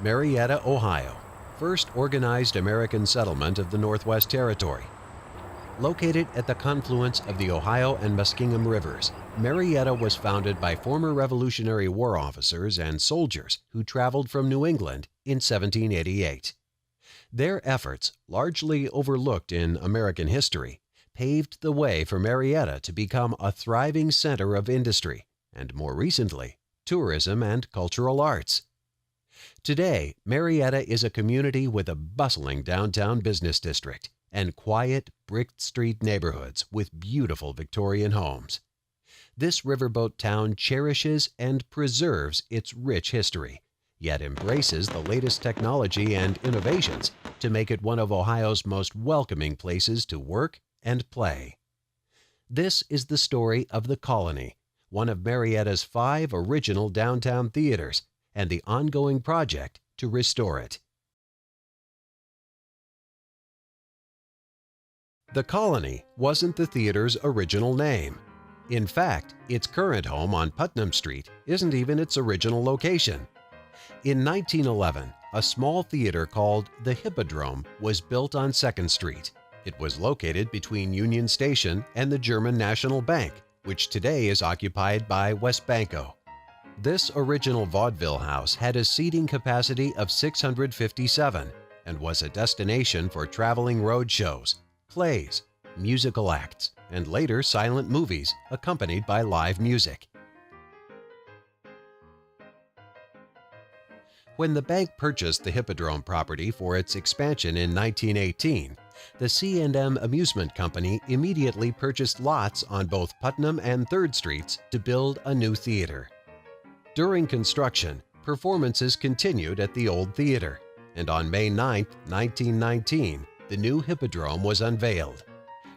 Marietta, Ohio, first organized American settlement of the Northwest Territory. Located at the confluence of the Ohio and Muskingum rivers, Marietta was founded by former Revolutionary War officers and soldiers who traveled from New England in 1788. Their efforts, largely overlooked in American history, paved the way for Marietta to become a thriving center of industry and, more recently, tourism and cultural arts. Today, Marietta is a community with a bustling downtown business district and quiet, brick street neighborhoods with beautiful Victorian homes. This riverboat town cherishes and preserves its rich history, yet embraces the latest technology and innovations to make it one of Ohio's most welcoming places to work and play. This is the story of The Colony, one of Marietta's 5 original downtown theaters, and the ongoing project to restore it. The Colony wasn't the theater's original name. In fact, its current home on Putnam Street isn't even its original location. In 1911, a small theater called the Hippodrome was built on 2nd Street. It was located between Union Station and the German National Bank, which today is occupied by Westbanco. This original vaudeville house had a seating capacity of 657 and was a destination for traveling road shows, plays, musical acts, and later silent movies accompanied by live music. When the bank purchased the Hippodrome property for its expansion in 1918, the C&M Amusement Company immediately purchased lots on both Putnam and 3rd Streets to build a new theater. During construction, performances continued at the old theater, and on May 9, 1919, the new Hippodrome was unveiled.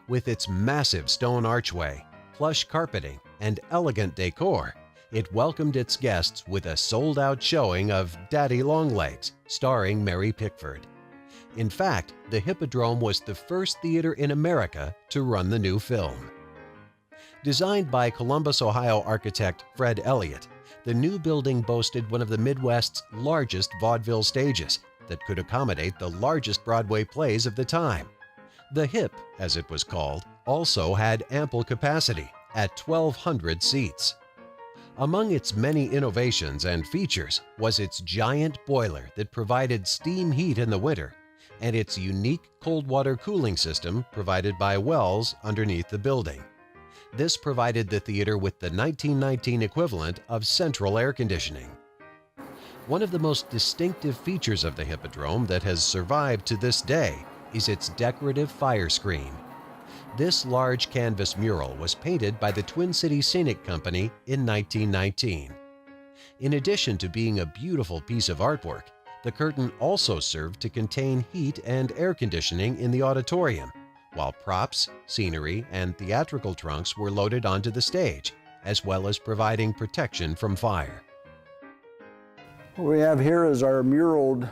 With its massive stone archway, plush carpeting, and elegant decor, it welcomed its guests with a sold-out showing of Daddy Longlegs, starring Mary Pickford. In fact, the Hippodrome was the first theater in America to run the new film. Designed by Columbus, Ohio architect Fred Elliott, the new building boasted one of the Midwest's largest vaudeville stages that could accommodate the largest Broadway plays of the time. The Hip, as it was called, also had ample capacity at 1,200 seats. Among its many innovations and features was its giant boiler that provided steam heat in the winter, and its unique cold water cooling system provided by wells underneath the building. This provided the theater with the 1919 equivalent of central air conditioning. One of the most distinctive features of the Hippodrome that has survived to this day is its decorative fire screen. This large canvas mural was painted by the Twin Cities Scenic Company in 1919. In addition to being a beautiful piece of artwork, the curtain also served to contain heat and air conditioning in the auditorium, while props, scenery, and theatrical trunks were loaded onto the stage, as well as providing protection from fire. What we have here is our muraled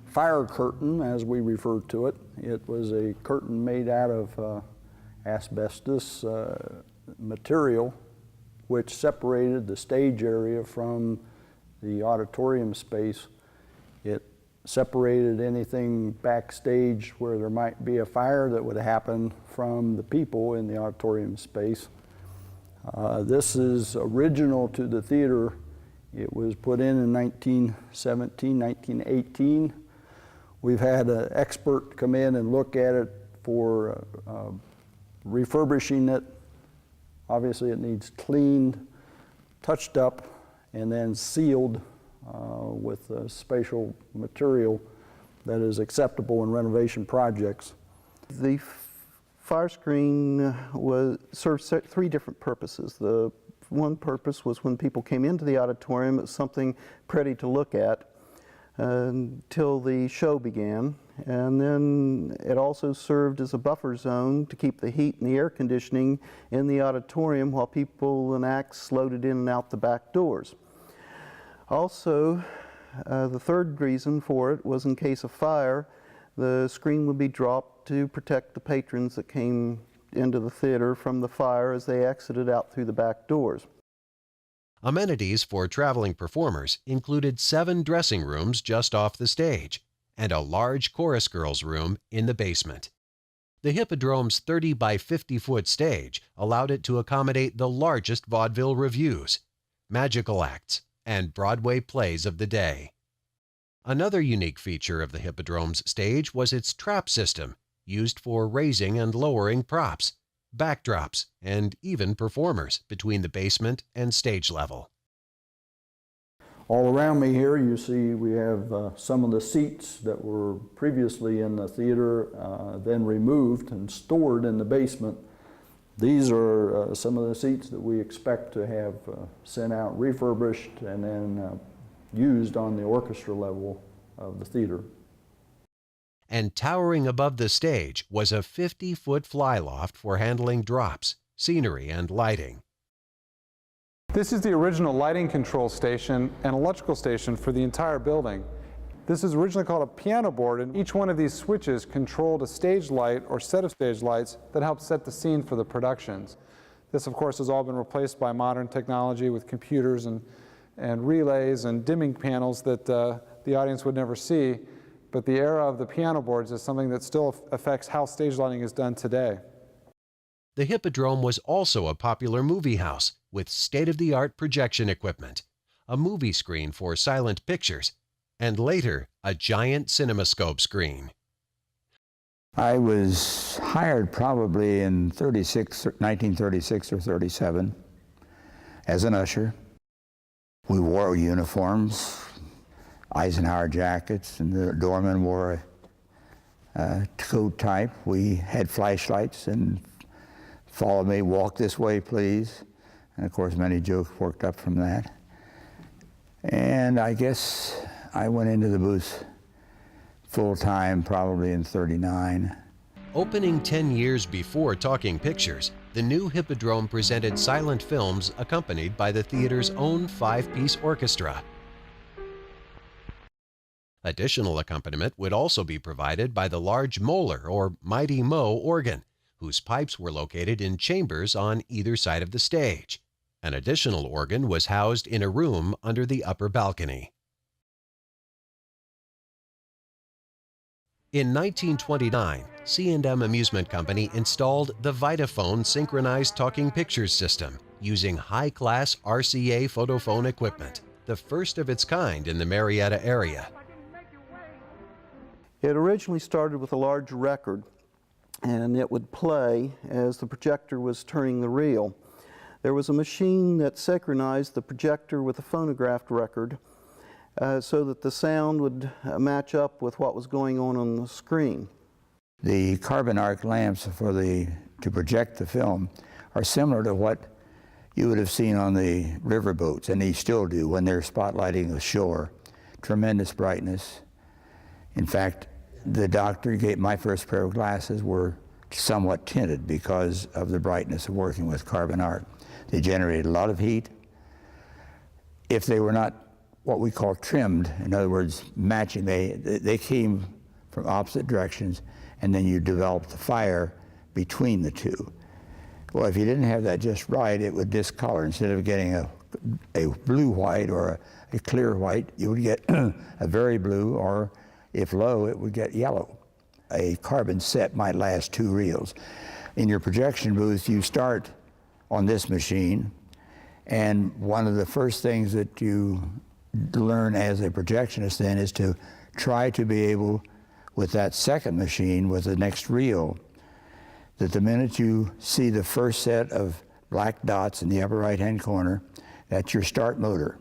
fire curtain, as we refer to it. It was a curtain made out of asbestos material, which separated the stage area from the auditorium space. It separated anything backstage where there might be a fire that would happen from the people in the auditorium space. This is original to the theater. It was put in 1917, 1918. We've had an expert come in and look at it for refurbishing it. Obviously it needs cleaned, touched up, and then sealed with a special material that is acceptable in renovation projects. The fire screen served 3 different purposes. The one purpose was when people came into the auditorium, it was something pretty to look at until the show began. And then it also served as a buffer zone to keep the heat and the air conditioning in the auditorium while people and acts loaded in and out the back doors. Also, the third reason for it was in case of fire, the screen would be dropped to protect the patrons that came into the theater from the fire as they exited out through the back doors. Amenities for traveling performers included 7 dressing rooms just off the stage and a large chorus girls' room in the basement. The Hippodrome's 30 by 50-foot stage allowed it to accommodate the largest vaudeville revues, magical acts, and Broadway plays of the day. Another unique feature of the Hippodrome's stage was its trap system, used for raising and lowering props, backdrops, and even performers between the basement and stage level. All around me here you see we have some of the seats that were previously in the theater, then removed and stored in the basement. These are some of the seats that we expect to have sent out refurbished and then used on the orchestra level of the theater. And towering above the stage was a 50-foot flyloft for handling drops, scenery, and lighting. This is the original lighting control station and electrical station for the entire building. This is originally called a piano board, and each one of these switches controlled a stage light or set of stage lights that helped set the scene for the productions. This, of course, has all been replaced by modern technology with computers and relays and dimming panels that the audience would never see. But the era of the piano boards is something that still affects how stage lighting is done today. The Hippodrome was also a popular movie house with state-of-the-art projection equipment, a movie screen for silent pictures, and later a giant cinemascope screen. I was hired probably in 1936 or 37 as an usher. We wore uniforms, Eisenhower jackets, and the doorman wore a coat type. We had flashlights and follow me, walk this way, please. And of course, many jokes worked up from that. And I guess I went into the booth full-time probably in 39. Opening 10 years before Talking Pictures, the new Hippodrome presented silent films accompanied by the theater's own 5-piece orchestra. Additional accompaniment would also be provided by the large Moeller or Mighty Mo organ, whose pipes were located in chambers on either side of the stage. An additional organ was housed in a room under the upper balcony. In 1929, C&M Amusement Company installed the Vitaphone synchronized talking pictures system using high-class RCA photophone equipment, the first of its kind in the Marietta area. It originally started with a large record, and it would play as the projector was turning the reel. There was a machine that synchronized the projector with the phonographed record so that the sound would match up with what was going on the screen. The carbon arc lamps to project the film are similar to what you would have seen on the riverboats, and they still do when they're spotlighting the shore. Tremendous brightness. In fact, my first pair of glasses were somewhat tinted because of the brightness of working with carbon arc. They generated a lot of heat. If they were not what we call trimmed, in other words, matching, they came from opposite directions, and then you developed the fire between the two. Well, if you didn't have that just right, it would discolor. Instead of getting a blue-white or a clear white, you would get a very blue, or if low, it would get yellow. A carbon set might last 2 reels. In your projection booth, you start on this machine, and one of the first things that you learn as a projectionist then is to try to be able, with that second machine, with the next reel, that the minute you see the first set of black dots in the upper right-hand corner, that's your start motor.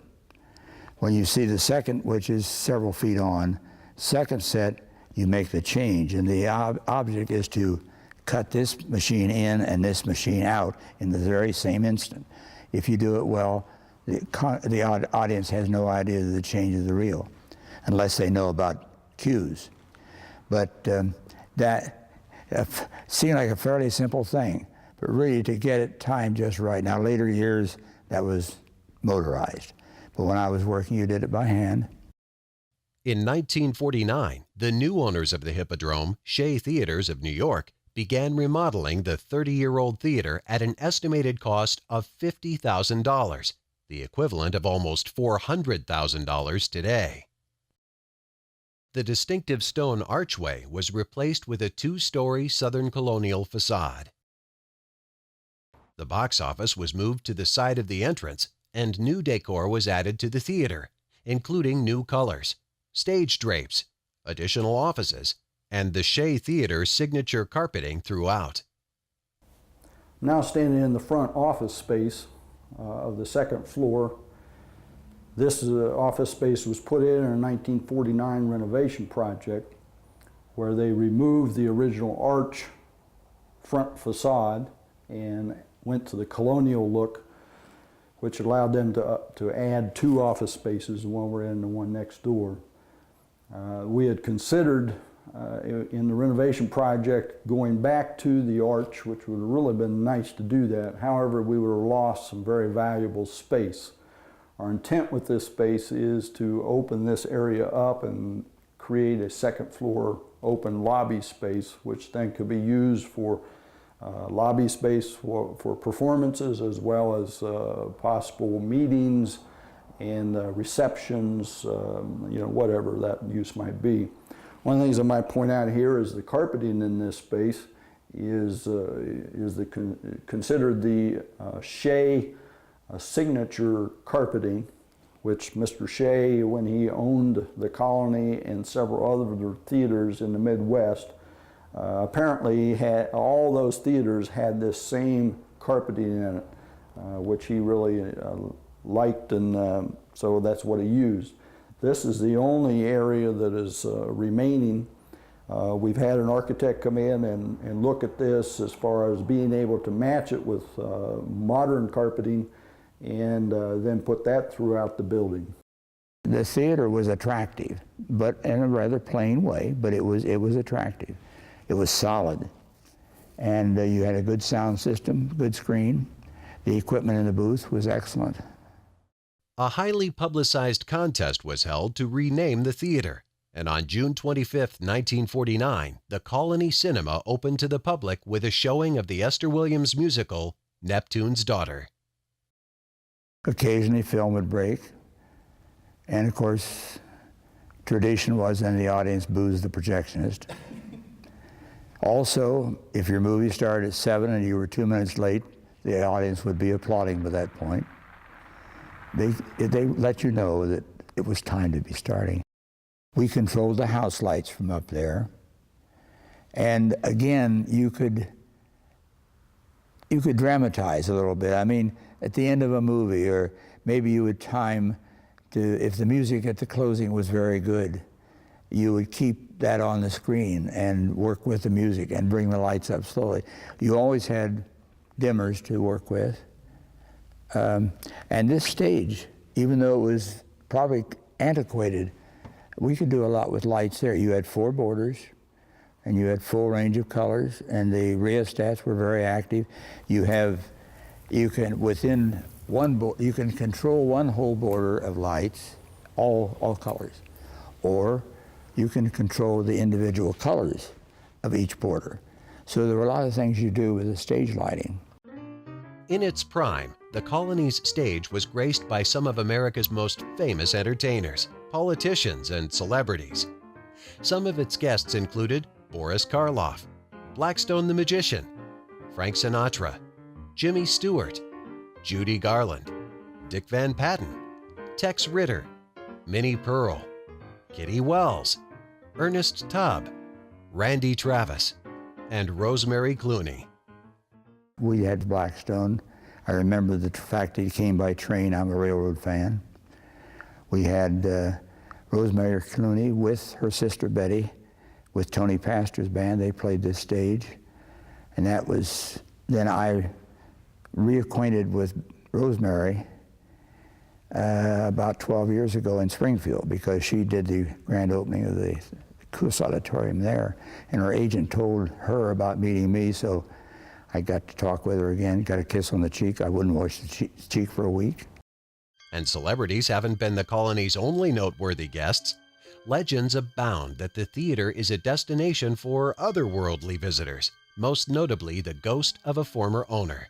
When you see the second, which is several feet on, second set, you make the change, and the object is to cut this machine in and this machine out in the very same instant. If you do it well, the audience has no idea of the change of the reel, unless they know about cues. But that seemed like a fairly simple thing, but really to get it timed just right. Now, later years, that was motorized, but when I was working, you did it by hand. In 1949, the new owners of the Hippodrome, Shea Theaters of New York, began remodeling the 30-year-old theater at an estimated cost of $50,000. the equivalent of almost $400,000 today. The distinctive stone archway was replaced with a two-story Southern Colonial facade. The box office was moved to the side of the entrance, and new decor was added to the theater, including new colors, stage drapes, additional offices, and the Shea Theater's signature carpeting throughout. Now standing in the front office space of the second floor. This office space was put in a 1949 renovation project where they removed the original arch front facade and went to the colonial look, which allowed them to add two office spaces, the one we're in and the one next door. We had considered in the renovation project going back to the arch, which would have really been nice to do that. However, we would have lost some very valuable space. Our intent with this space is to open this area up and create a second floor open lobby space, which then could be used for lobby space for performances, as well as possible meetings and receptions, whatever that use might be. One of the things I might point out here is the carpeting in this space is considered the Shea signature carpeting, which Mr. Shea, when he owned the Colony and several other theaters in the Midwest, apparently all those theaters had this same carpeting in it, which he really liked, and so that's what he used. This is the only area that is remaining. We've had an architect come in and look at this as far as being able to match it with modern carpeting and then put that throughout the building. The theater was attractive, but in a rather plain way, but it was attractive. It was solid, and you had a good sound system, good screen. The equipment in the booth was excellent. A highly publicized contest was held to rename the theater, and on June 25, 1949, the Colony Cinema opened to the public with a showing of the Esther Williams musical, Neptune's Daughter. Occasionally film would break, and of course, tradition was then the audience boos the projectionist. Also, if your movie started at 7 and you were 2 minutes late, the audience would be applauding by that point. They let you know that it was time to be starting. We controlled the house lights from up there. And again, you could dramatize a little bit. I mean, at the end of a movie, or maybe you would time if the music at the closing was very good, you would keep that on the screen and work with the music and bring the lights up slowly. You always had dimmers to work with. And this stage, even though it was probably antiquated, we could do a lot with lights there. You had 4 borders, and you had full range of colors, and the rheostats were very active. You can control one whole border of lights, all colors, or you can control the individual colors of each border. So there were a lot of things you do with the stage lighting. In its prime, the Colony's stage was graced by some of America's most famous entertainers, politicians, and celebrities. Some of its guests included Boris Karloff, Blackstone the Magician, Frank Sinatra, Jimmy Stewart, Judy Garland, Dick Van Patten, Tex Ritter, Minnie Pearl, Kitty Wells, Ernest Tubb, Randy Travis, and Rosemary Clooney. We had Blackstone. I remember the fact that he came by train. I'm a railroad fan. We had Rosemary Clooney with her sister Betty, with Tony Pastor's band. They played this stage. And that was, then I reacquainted with Rosemary about 12 years ago in Springfield, because she did the grand opening of the Coos Auditorium there. And her agent told her about meeting me, so I got to talk with her again, got a kiss on the cheek. I wouldn't wash the cheek for a week. And celebrities haven't been the Colony's only noteworthy guests. Legends abound that the theater is a destination for otherworldly visitors, most notably the ghost of a former owner.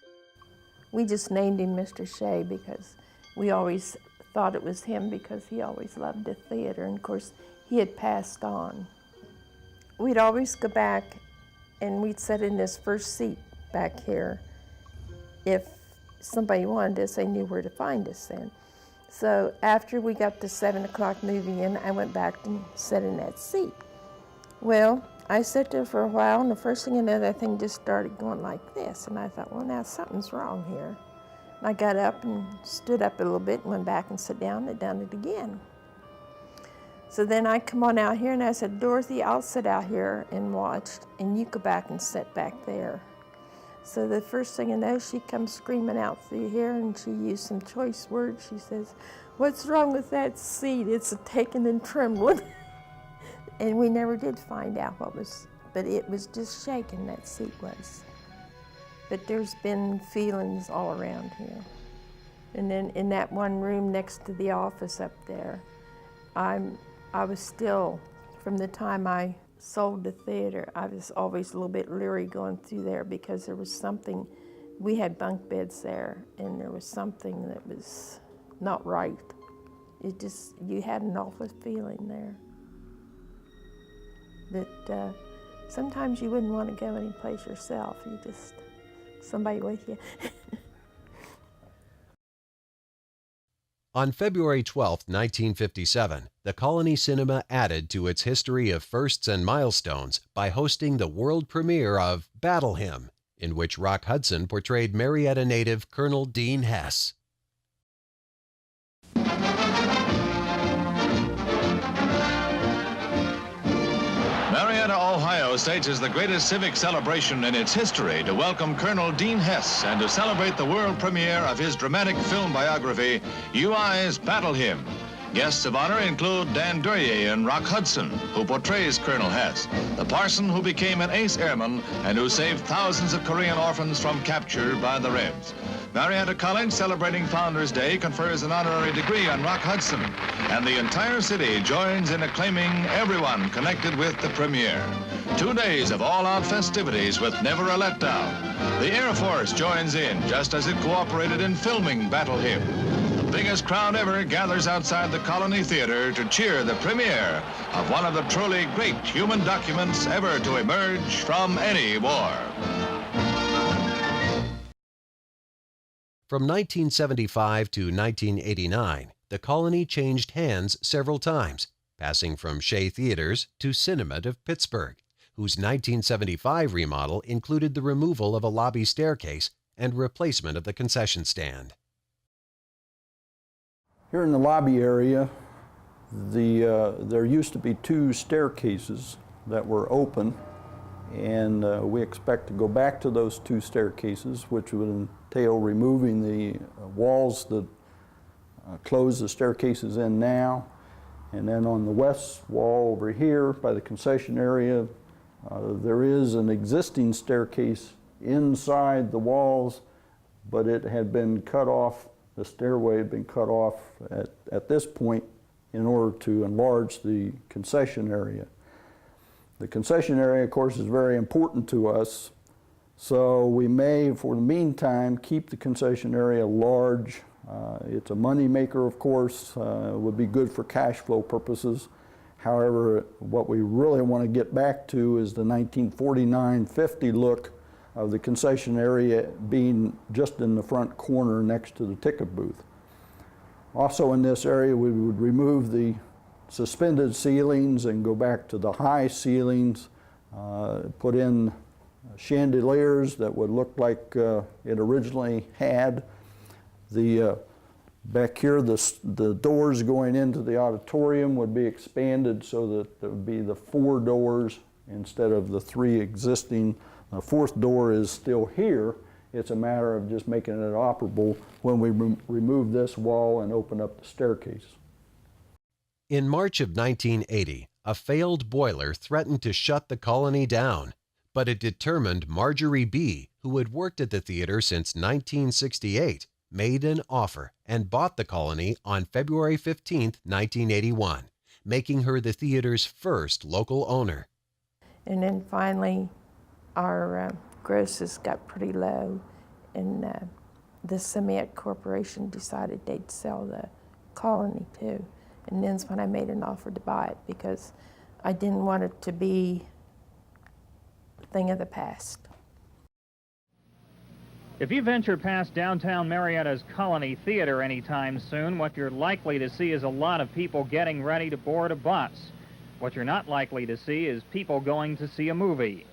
We just named him Mr. Shea because We always thought it was him because he always loved the theater, and of course he had passed on. We'd always go back and we'd sit in this first seat back here. If somebody wanted us, they knew where to find us then. So after we got the 7 o'clock movie in, I went back and sat in that seat. Well, I sat there for a while, and the first thing you know, that thing just started going like this. And I thought, well, now something's wrong here. And I got up and stood up a little bit and went back and sat down and done it again. So then I come on out here and I said, Dorothy, I'll sit out here and watch, and you go back and sit back there. So the first thing I know, she comes screaming out through here, and she used some choice words. She says, what's wrong with that seat? It's a taking and trembling. And we never did find out what was, but it was just shaking, that seat was. But there's been feelings all around here. And then in that one room next to the office up there, I was still, from the time I sold the theater, I was always a little bit leery going through there because there was something, we had bunk beds there, and there was something that was not right. It just, you had an awful feeling there. That sometimes you wouldn't want to go anyplace yourself. You just, somebody with you. On February 12, 1957, the Colony Cinema added to its history of firsts and milestones by hosting the world premiere of Battle Hymn, in which Rock Hudson portrayed Marietta native Colonel Dean Hess. Marietta, Ohio stages the greatest civic celebration in its history to welcome Colonel Dean Hess and to celebrate the world premiere of his dramatic film biography, UI's Battle Hymn. Guests of honor include Dan Duryea and Rock Hudson, who portrays Colonel Hess, the parson who became an ace airman and who saved thousands of Korean orphans from capture by the Rebs. Marietta College, celebrating Founders Day, confers an honorary degree on Rock Hudson, and the entire city joins in acclaiming everyone connected with the premiere. 2 days of all-out festivities with never a letdown. The Air Force joins in, just as it cooperated in filming Battle Hymn. The biggest crowd ever gathers outside the Colony Theater to cheer the premiere of one of the truly great human documents ever to emerge from any war. From 1975 to 1989, the Colony changed hands several times, passing from Shea Theaters to Cinemat of Pittsburgh, whose 1975 remodel included the removal of a lobby staircase and replacement of the concession stand. Here in the lobby area, there used to be 2 staircases that were open, and we expect to go back to those 2 staircases, which would entail removing the walls that close the staircases in now. And then on the west wall over here by the concession area, there is an existing staircase inside the walls, but it had been cut off. The stairway had been cut off at this point in order to enlarge the concession area. The concession area, of course, is very important to us, so we may, for the meantime, keep the concession area large. It's a money maker, of course, would be good for cash flow purposes. However, what we really want to get back to is the 1949-50 look of the concession area being just in the front corner next to the ticket booth. Also in this area, we would remove the suspended ceilings and go back to the high ceilings, put in chandeliers that would look like it originally had. Back here, the doors going into the auditorium would be expanded so that there would be the 4 doors instead of the 3 existing. The 4th door is still here. It's a matter of just making it operable when we remove this wall and open up the staircase. In March of 1980, a failed boiler threatened to shut the Colony down, but a determined Marjorie B., who had worked at the theater since 1968, made an offer and bought the Colony on February 15, 1981, making her the theater's first local owner. And then finally, our grosses got pretty low, and the Cement Corporation decided they'd sell the Colony too. And then's when I made an offer to buy it, because I didn't want it to be a thing of the past. If you venture past downtown Marietta's Colony Theater anytime soon, what you're likely to see is a lot of people getting ready to board a bus. What you're not likely to see is people going to see a movie.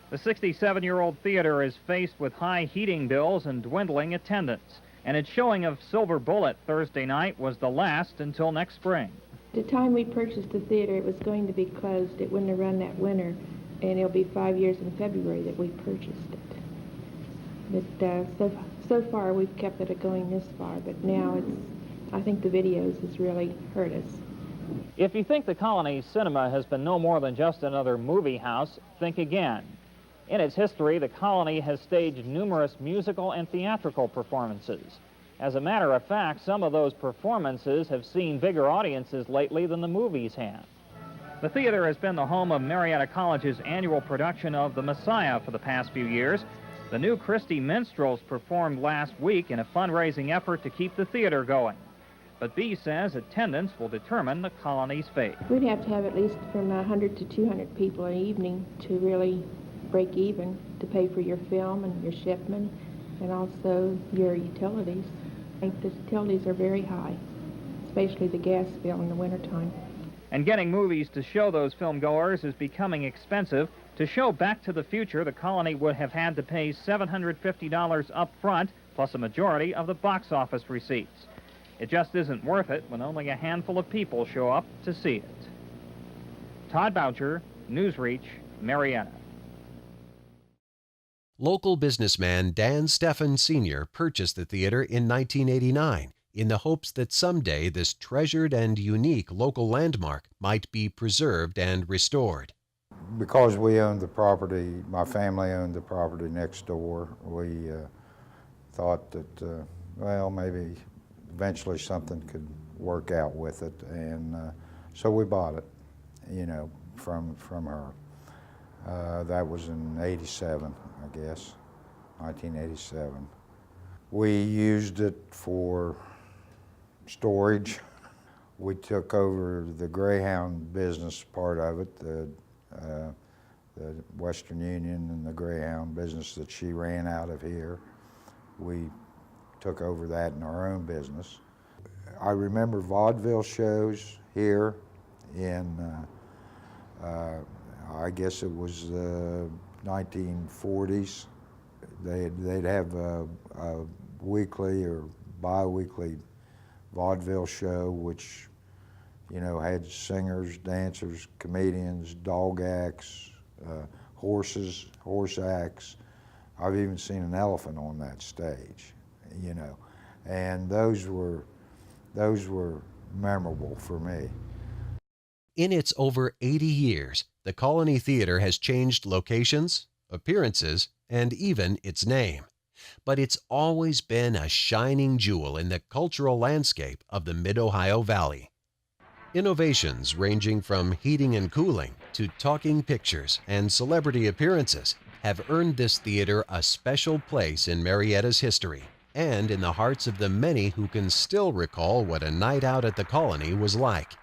The 67-year-old theater is faced with high heating bills and dwindling attendance, and its showing of Silver Bullet Thursday night was the last until next spring. The time we purchased the theater, it was going to be closed. It wouldn't have run that winter, and it'll be 5 years in February that we purchased it. But so far we've kept it going this far, but now I think the videos has really hurt us. If you think the Colony Cinema has been no more than just another movie house, think again. In its history, the Colony has staged numerous musical and theatrical performances. As a matter of fact, some of those performances have seen bigger audiences lately than the movies have. The theater has been the home of Marietta College's annual production of The Messiah for the past few years. The new Christie Minstrels performed last week in a fundraising effort to keep the theater going. But Bee says attendance will determine the Colony's fate. We'd have to have at least from 100 to 200 people an evening to really break even, to pay for your film and your shipment and also your utilities. I think the utilities are very high, especially the gas bill in the wintertime. And getting movies to show those film goers is becoming expensive. To show Back to the Future, the Colony would have had to pay $750 up front, plus a majority of the box office receipts. It just isn't worth it when only a handful of people show up to see it. Todd Boucher, Newsreach, Marietta. Local businessman Dan Steffen Sr. purchased the theater in 1989 in the hopes that someday this treasured and unique local landmark might be preserved and restored. Because we owned the property, my family owned the property next door, we thought that, well, maybe eventually something could work out with it, and so we bought it, you know, from her. That was in '87, I guess, 1987. We used it for storage. We took over the Greyhound business part of it, the Western Union and the Greyhound business that she ran out of here. We took over that in our own business. I remember vaudeville shows here in, I guess it was the 1940s. They'd have a weekly or bi-weekly vaudeville show, which, you know, had singers, dancers, comedians, dog acts, horse acts. I've even seen an elephant on that stage, you know, and those were memorable for me. In its over 80 years, the Colony Theater has changed locations, appearances, and even its name. But it's always been a shining jewel in the cultural landscape of the Mid-Ohio Valley. Innovations ranging from heating and cooling to talking pictures and celebrity appearances have earned this theater a special place in Marietta's history and in the hearts of the many who can still recall what a night out at the Colony was like.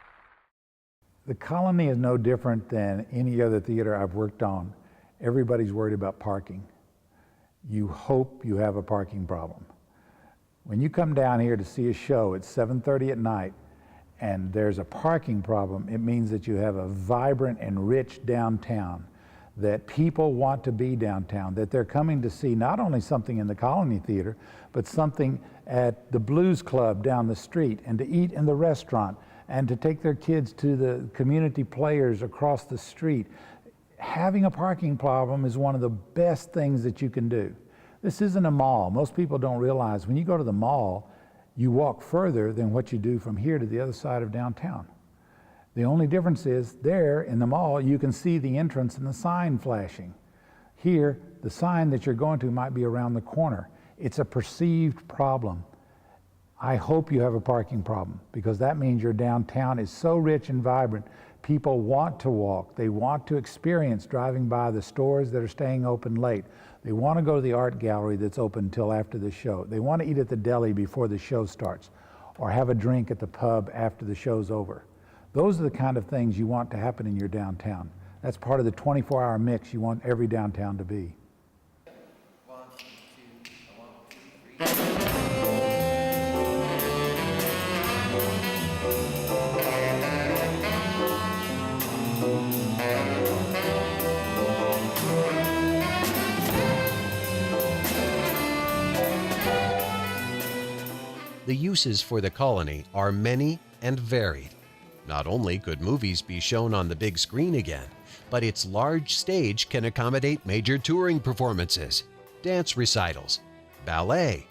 The Colony is no different than any other theater I've worked on. Everybody's worried about parking. You hope you have a parking problem. When you come down here to see a show at 7:30 at night and there's a parking problem, it means that you have a vibrant and rich downtown, that people want to be downtown, that they're coming to see not only something in the Colony Theater, but something at the Blues Club down the street, and to eat in the restaurant, and to take their kids to the community players across the street. Having a parking problem is one of the best things that you can do. This isn't a mall. Most people don't realize when you go to the mall, you walk further than what you do from here to the other side of downtown. The only difference is there in the mall, you can see the entrance and the sign flashing. Here, the sign that you're going to might be around the corner. It's a perceived problem. I hope you have a parking problem, because that means your downtown is so rich and vibrant, People want to walk. They want to experience driving by the stores that are staying open late. They want to go to the art gallery that's open until after the show. They want to eat at the deli before the show starts, or have a drink at the pub after the show's over. Those are the kind of things you want to happen in your downtown. That's part of the 24-hour mix you want every downtown to be. The uses for the colony are many and varied. Not only could movies be shown on the big screen again, but its large stage can accommodate major touring performances, dance recitals, ballet,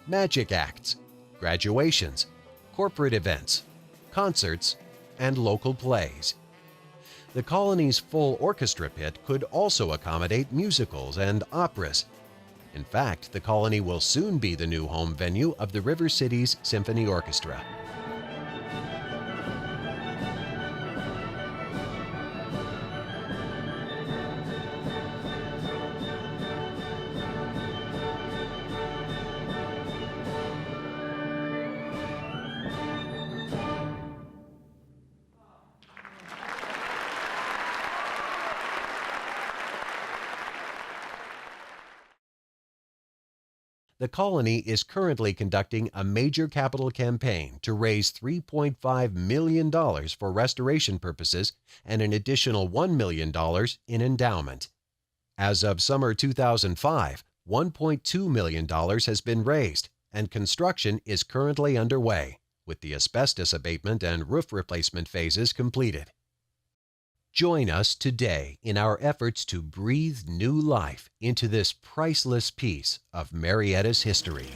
magic acts, graduations, corporate events, concerts, and local plays. The colony's full orchestra pit could also accommodate musicals and operas. In fact, the colony will soon be the new home venue of the River Cities Symphony Orchestra. The colony is currently conducting a major capital campaign to raise $3.5 million for restoration purposes and an additional $1 million in endowment. As of summer 2005, $1.2 million has been raised, and construction is currently underway, with the asbestos abatement and roof replacement phases completed. Join us today in our efforts to breathe new life into this priceless piece of Marietta's history.